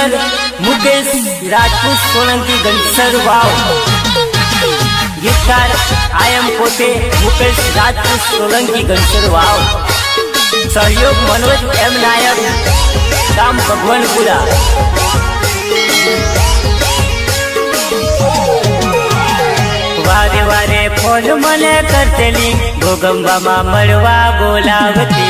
Singer Mukesh Rajput Solanki गणसर वाव। गीतकार आयम पोते मुकेश राजपूत सोलंकी गणसर वाव। सहयोग मनोज एम नायक गाम भगवानपुरा। वारे वारे फोन मने करतेली भोगंबा मा मळवा बोलावती।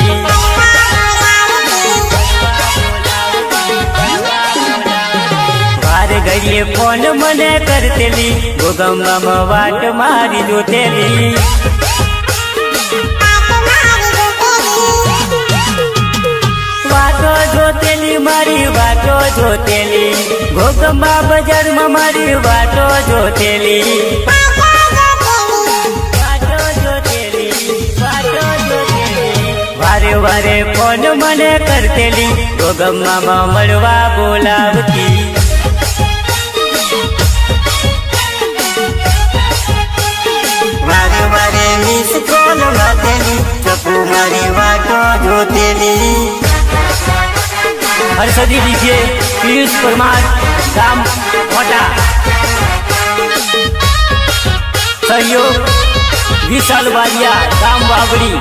वारे घड़िए फोन मने करतेली भोगंबा मा वाट मारी जोतेली। वाटो जोतेली मारी वाटो जोतेली भोगंबा बजार में मारी वाटो जोतेली। वारे वारे फोन मने करतेली भोगंबा मा मळवा बोलावती। वारे वारे मिस कॉल मारतेली चपू मारी वाटो जोतेली। हर्षदी डीजे पीयूष परमार गाम कोटा। सहयोग विशाल बालिया गाम बाबड़ी।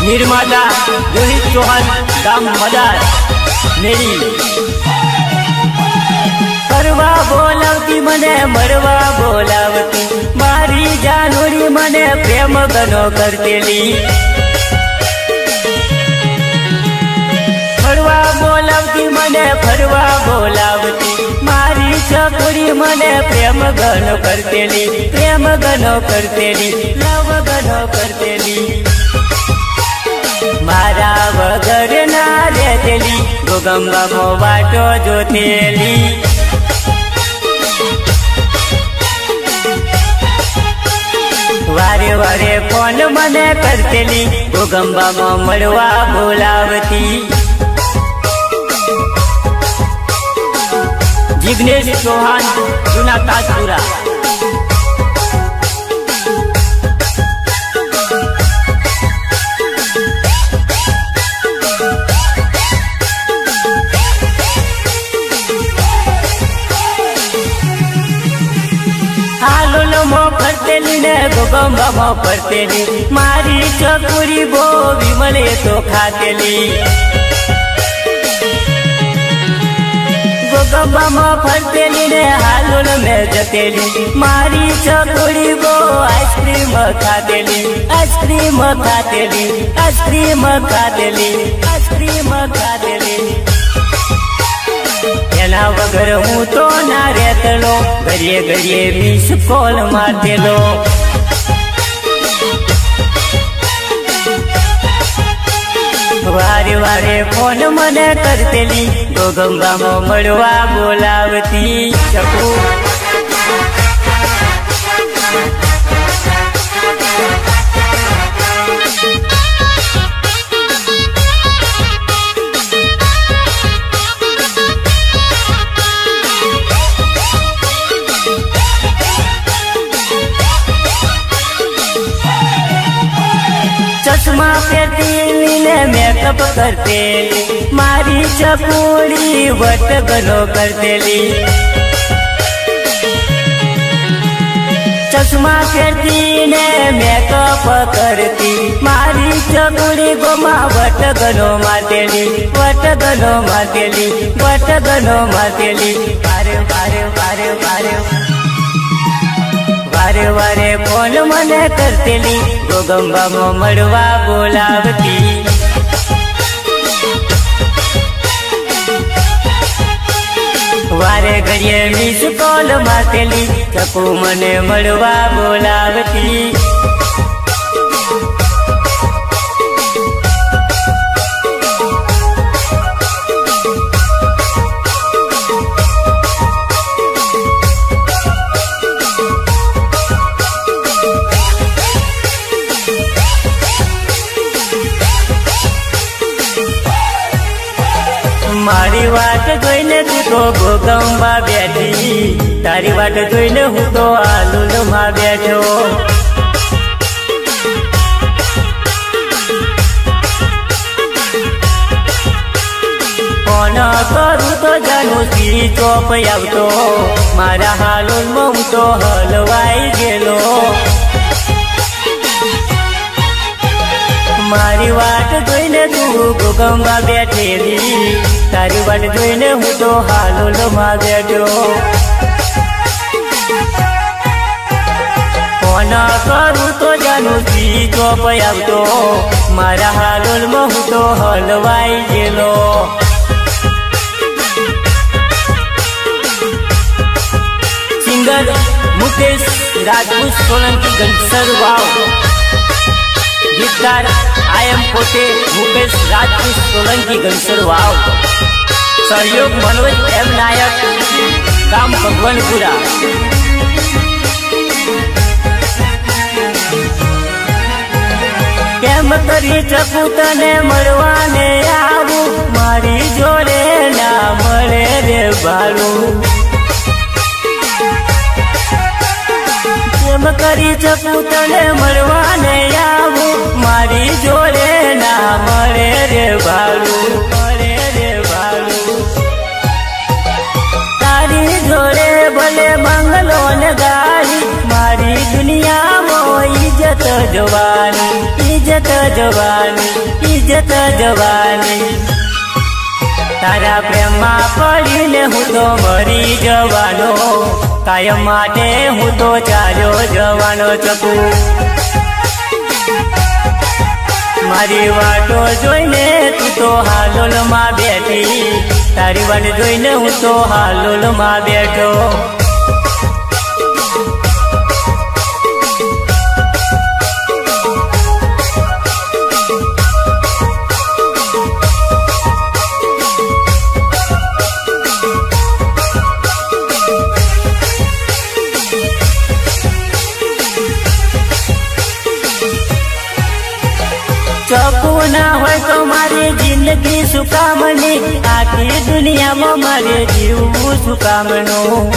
निर्माता रोहित चौहान गाम मदार मेरी। करवा बोलावती मने मरवा बोलावती मारी जानोरी मने प्रेम गनो करतेली। फरवा बोलावती मने फरवा बोलावती मारी छकुरी मने प्रेम गनो करतेली। प्रेम गनो करतेली लव गनो करतेली। मारा वगर ना रेतेली भोगंबा मो वाटो जोतेली। वारे वारे फोन मने करतेली भोगंबा मो मळवा बोलावती। जिग्नेश चौहान जूना ताजपुरा। हालो मो फरतेली ने भोगंबा मो फरतेली मारी चकुरी बो विमले तो खातेली। भोगंबा मो फरतेली ने हालोल में जतेली मारी चकुरी बो आइसक्रीम खातेली। आइसक्रीम खातेली आइसक्रीम खातेली आइसक्रीम खातेली। एना वगर हूँ तो ना रेतलो घड़िए घड़िए मिस कॉल मारतेलो। वारे वारे फोन मने करतेली भोगंबा मो मळवा बोलावती। चकू चश्मा पहनतेली ने मेकअप करतेली मारी चपूड़ी वट गनो करतेली। चश्मा पहनती ने मेकअप करती मारी चपूड़ी गोमा वट गनो मारतेली। वट गनो मारतेली वट गनो मारतेली। वारे वारे वारे वारे वारे वारे फोन मने करतेली भोगंबा मो मळवा बोलावती। वारे घड़िए मिस कॉल मारतेली चकू मने मळवा बोलावती। मारी वाट जोईने तू तो भोगंबा बैठी तारी वाट जोईने हूँ तो आलूल मा बैठो। કરું તો જાનું સ્વીચ ઓફ આવતો મારા હાલોલમાં હું તો હલવાઈ ગયેલો મારી વાટ જોઈને તું ગોગંબા બેઠેલી તારી વાટ જોઈને હું તો હાલોલમાં બેઠો ફોન કરું તો જાનું સ્વીચ ઓફ આવતો મારા હાલોલમાં હું તો હલવાઈ ગયેલો સિંગર મુકેશ રાજપૂત સોલંકી ઘનસર વાવ ગીતકાર આયમ પોતે મુકેશ રાજપૂત સોલંકી ઘનસર વાવ સહયોગ મનોજ એમ નાયક ગામ ભગવાનપુરા કેમ કરી શકું તને મળવાને આવું મારી જોડે ના મળે રે ભાડું કેમ કરી શકું તને મળવાને આવું મારી જોડે ના મળે રે ભાડું મળે રે ભાડું તારી જોડે ભલે મંગલો ને ગાડી મારી દુનિયામાં ઇજ્જત જવાની ઇજ્જત જવાની ઇજ્જત જવાની તારા પ્રેમમાં પડીને હું તો મરી જવાનો કાયમ માટે હું તો ચાલ્યો જવાનો ચકું મારી વાતો જોઈને તું તો હાલોલમાં બેઠી તારી વાટ જોઈને હું તો હાલોલમાં બેઠો ચકુ ના હોય તો મારી જિંદગી સુકામની આખી દુનિયામાં મારે જીવવું સુકામનું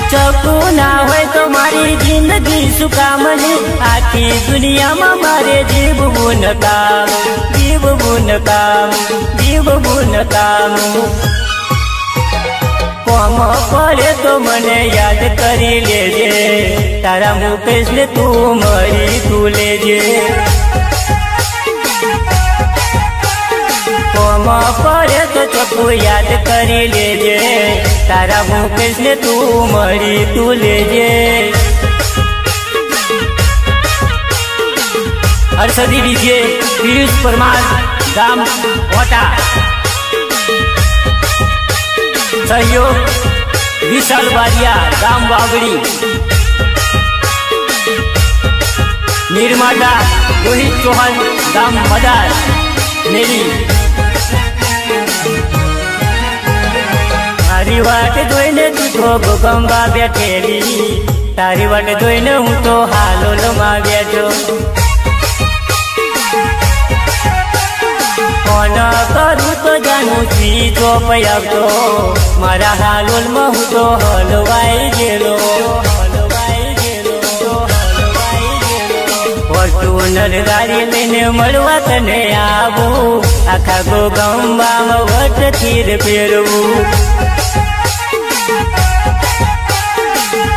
ચકુ ના હોય તો મારી જિંદગી સુકામની આખી દુનિયામાં મારે જીવવું નકામ જીવવું નકામ જીવવું નકામ કોમ પડે તો મને યાદ કરી લેજે તારા મુકેશ ને તું મરી તું લેજે કોમ પડે તો ચકુ યાદ કરી લેજે તારા મુકેશ ને તું મરી તું લેજે હર્ષદી ડીજે પિયુષ પરમાર ગામ ઓટા સહયોગ વિશાલ બારિયા ગામ વાવડી નિર્માતા રોહિત ચૌહાણ ગામ મદાર નેરી તારી વાટ જોઈને તું તો ગોગંબા બેઠેલી તારી વાટ જોઈને હું તો હાલોલમાં બેઠો ફોન કરું તો જાનું સ્વીચ ઓફ આવતો મારા હાલોલમાં હું તો હલવાઈ ગયેલો ફોર્ચ્યુનર ગાડી લઈને મળવા તને આવું આખા ગોગંબામાં વટતીર ફેરવું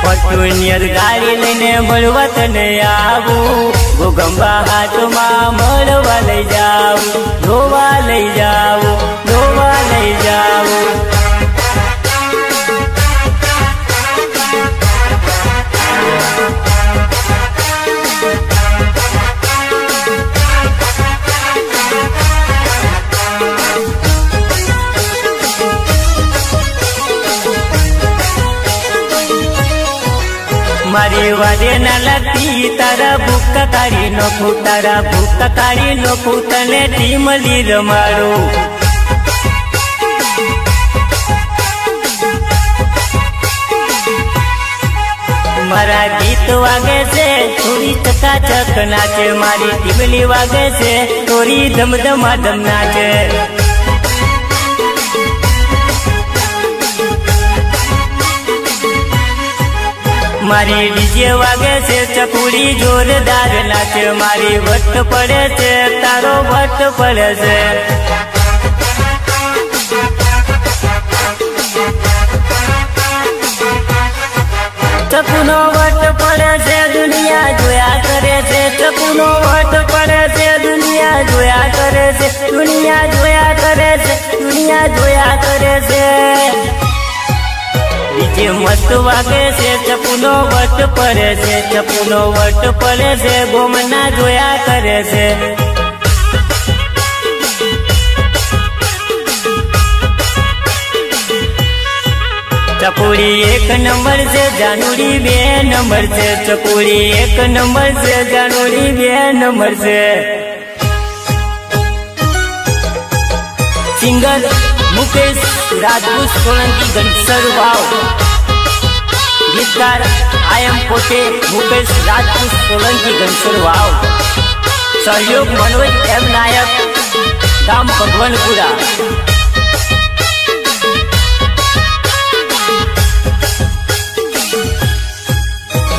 ફોર્ચ્યુનર ગાડી લઈને મળવા તને આવું ગોગંબા હાથમાં મળવા લઈ જાવું ધોવા લઈ જાવું ધોવા લઈ જાવું મારી વાડે ના લાગતી તારા ભૂકા કાઢી નોખું તારા ભૂકા કાઢી નોખું તને ટીમલી રમાડું મારા ગીત વાગે છે થોડી ચકાચક નાચે મારી ટીમલી વાગે છે થોડી ધમધમાધમ નાચે મારી ડીજે વાગે છે ચકુડી ચકુડી જોરદાર નાચે મારી વટ પડે છે તારો વટ પડે છે ચકુનો વટ પડે છે દુનિયા જોયા કરે છે ચકુનો વટ પડે છે દુનિયા જોયા કરે છે દુનિયા જોયા કરે છે દુનિયા જોયા કરે છે ડીજે મસ્ત વાગે છે ચકુનો વટ પડે છે ચકુનો વટ પડે છે ગોમના જોયા કરે છે ચકુડી એક નંબર છે જાનુડી બે નંબર છે ચકુડી એક નંબર છે જાનુડી બે નંબર છે સિંગર મુકેશ રાજપૂત સોલંકી ઘનસર વાવ ગીતકાર આયમ પોતે મુકેશ રાજપૂત સોલંકી ઘનસર વાવ સહયોગ મનોજ એમ નાયક ગામ ભગવાનપુરા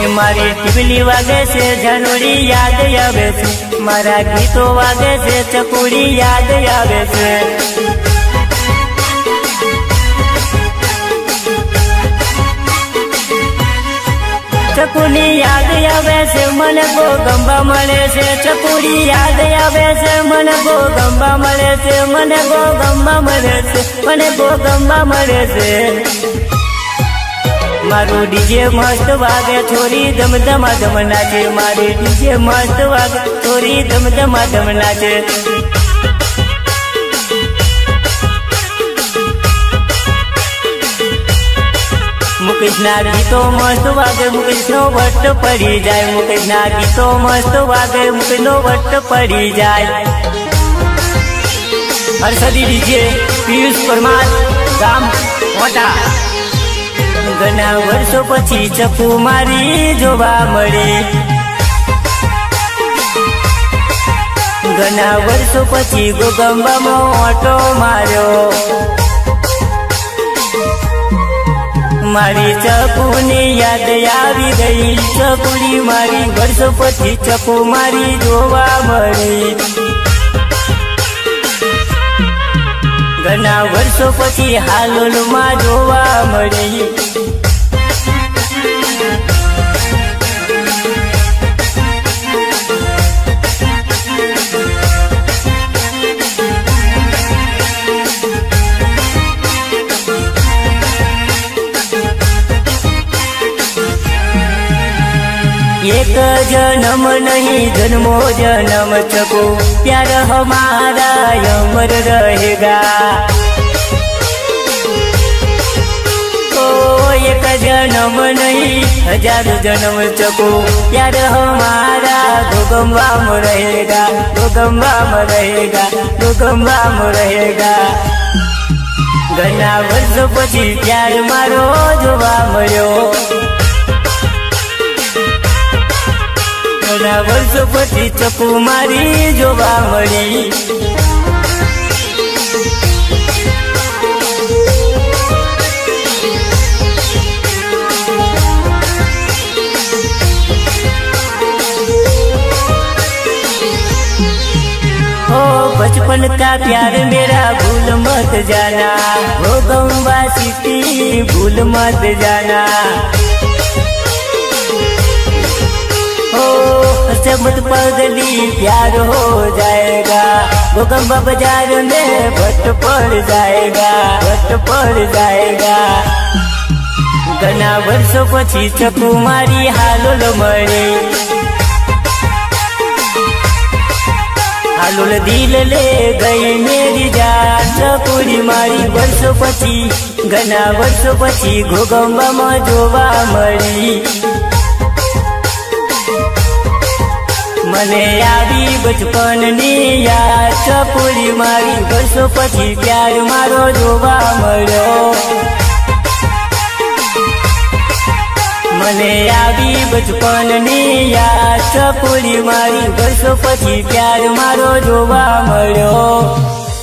મારી ટીબલી વાગે છે જાનુડી યાદ આવે છે મારા ગીતો વાગે છે ચકુડી યાદ આવે છે ચકુડી યાદ આવે છે મને ગોગંબા મળે છે ચકુડી યાદ આવે છે મને ગોગંબા મળે છે મને ગોગંબા મળે છે મને ગોગંબા મળે છે મારું ડીજે મસ્ત વાગે છોરી ધમધમા ધમ નાચે મારી ડીજે મસ્ત વાગે છોરી ધમધમા ધમ નાચે મુકેશના ગીતો મસ્ત વાગે મુકેશનો વટ પડી જાય મુકેશના ગીતો મસ્ત વાગે મુકેશનો વટ પડી જાય હર્ષદી ડીજે પિયુષ પરમાર ગામ મોટા ઘણા વર્ષો પછી ચકુ મારી જોવા મળી ઘણા વર્ષો પછી ગોગંબામાં ઓટો માર્યો મારી ચકુની યાદ આવી ગઈ ચકુડી મારી વર્ષો પછી ચકુ મારી જોવા મળી ઘણા વર્ષો પછી હાલોલમાં જોવા મળી एक जन्म नहीं जन्मो जन्म चको प्यार हमारा अमर रहेगा ओ एक जन्म नहीं हजारों जन्म चको प्यार हमारा गोगंबा में रहेगा गोगंबा में रहेगा गोगंबा में रहेगा घना वर्षो पछी प्यार मारो जोवा मळ्यो ઘણા વર્ષો પછી ચકુ મારી જોવા મળી ओ बचपन का प्यार मेरा भूल मत जाना गोगंबा सिटी भूल मत जाना मत पगली प्यार हो जाएगा गोगंबा बाजार में भट्ट पड़ जाएगा भट्ट पड़ जाएगा घना वर्षो पछी चकु मारी हालोल मळी हालोल दिल ले गई मेरी जान चकुड़ी मारी वर्षो पछी घना वर्षो पछी गोगंबा में जोवा मळी મને આવી બચપનની યાદ ચકુડી મારી વર્ષો પછી પ્યાર મારો જોવા મળ્યો મને આવી બચપનની યાદ ચકુડી મારી વર્ષો પછી પ્યાર મારો જોવા મળ્યો